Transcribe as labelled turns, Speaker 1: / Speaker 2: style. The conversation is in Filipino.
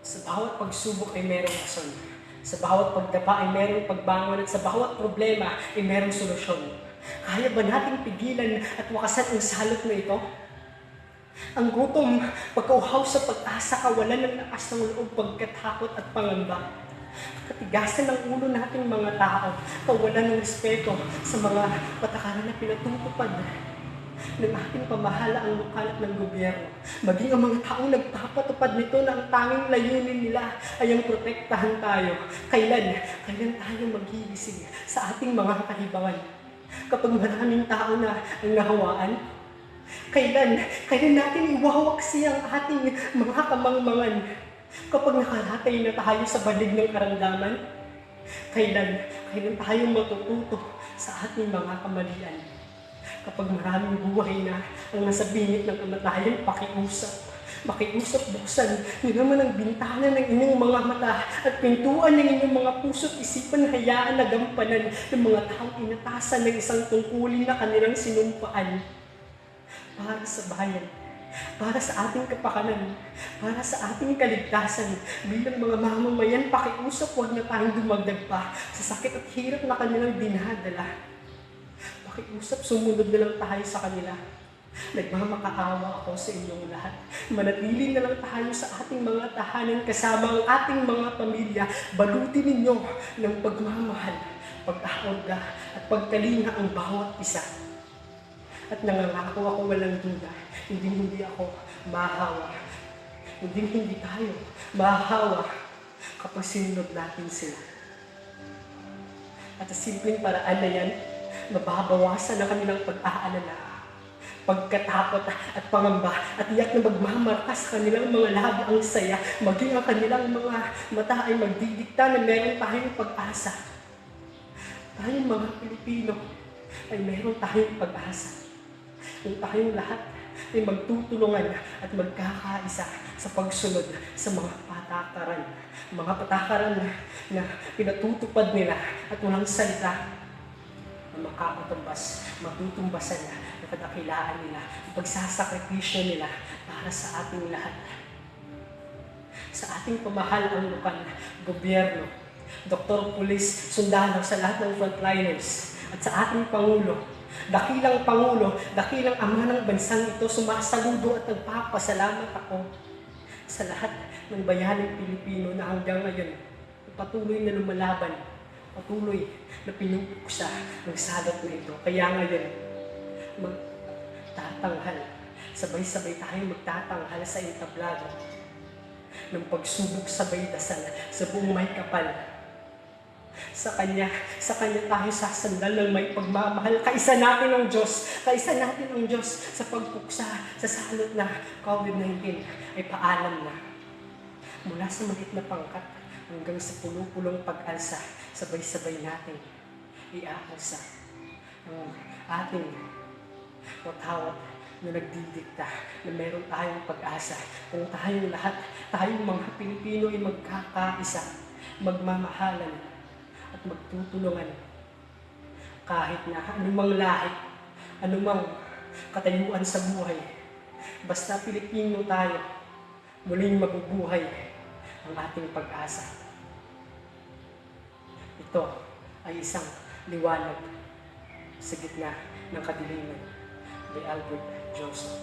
Speaker 1: Sa bawat pagsubok ay merong rason. Sa bawat pagdapa ay merong pagbangon at sa bawat problema ay merong solusyon. Kaya ba nating pigilan at wakasan ang salot na ito? Ang gutom, pagkauhaw sa pag-asa, kawalan ng lakas ng loob, pagkatakot at pangamba. Katigasan ng ulo nating mga tao, kawalan ng respeto sa mga patakaran na pinatutupad ng ating pamahalaang lokal at ng gobyerno. Maging ang mga taong nagpapatupad nito na ang tanging layunin nila ay ang protektahan tayo. Kailan tayo maghigising sa ating mga kahibangan? Kapag maraming tao na ang nahawaan, kailan natin iwawaksi ang ating mga kamangmangan? Kapag nakaratay na tayo sa balig ng karamdaman, kailan tayo matututo sa ating mga kamalian? Kapag maraming buhay na ang nasa bingit ng kamatayan, makiusap, buksan niyo naman ang bintana ng inyong mga mata at pintuan ng inyong mga puso't isipan, hayaan na gampanan ng mga taong inatasan ng isang tungkulin na kanilang sinumpaan. Para sa bayan, para sa ating kapakanan, para sa ating kaligtasan, bilang mga mamamayan, pakiusap, huwag na tayong dumagdag pa sa sakit at hirap na kanilang dinadala. Pakiusap, sumunod na lang tayo sa kanila. Nagmamakaawa ako sa inyong lahat. Manatili na lang tayo sa ating mga tahanan kasama ang ating mga pamilya. Balutin ninyo ng pagmamahal, pag-aorga at pagkalinga ang bawat isa. At nangangako ako walang duda, hindi ako mahahawa. Hindi tayo mahahawa kapag sinunod natin sila. At sa simpleng paraan na yan, mababawasan ang kanilang pag-aalala, pagkatakot at pangamba at iyak na magmamarkas sa kanilang mga labi ang saya, maging ang kanilang mga mata ay magdidikta na meron tayong pag-asa. Tayong mga Pilipino ay meron tayong pag-asa. Kung tayong lahat ay magtutulungan at magkakaisa sa pagsunod sa mga patakaran na pinatutupad nila at walang salita na makakatumbas, matutumbasan na kadakilaan nila, pagsasakripisyo nila para sa ating lahat. Sa ating pamahalaang lokal, gobyerno, doktor, pulis, sundalo, sa lahat ng frontliners, at sa ating Pangulo, dakilang ama ng bansang ito, sumasaludo at nagpapasalamat ako sa lahat ng bayaning Pilipino na hanggang ngayon patuloy na lumalaban, patuloy na pinupuksa ng salot na ito. Kaya ngayon, magtatanghal, sabay-sabay tayong magtatanghal sa entablado ng pagsubok sabay dasal sa buong may kapal. Sa Kanya tayo sasandal ng may pagmamahal. Kaisa natin ang Diyos sa pagpuksa sa salot na COVID-19 ay paalam na. Mula sa maliit na pangkat hanggang sa pulupulong pag-alsa, sabay-sabay natin iaalsa ang ating watawat na nagdidikta na meron tayong pag-asa. Kung tayong lahat, tayong mga Pilipino ay magkakaisa, magmamahalan at magtutulungan kahit na anumang lahi, anumang katayuan sa buhay. Basta Pilipino tayo, muling mabubuhay ang ating pag-asa. Ito ay isang liwanag sa gitna ng kadiliman. By Albert Joseph.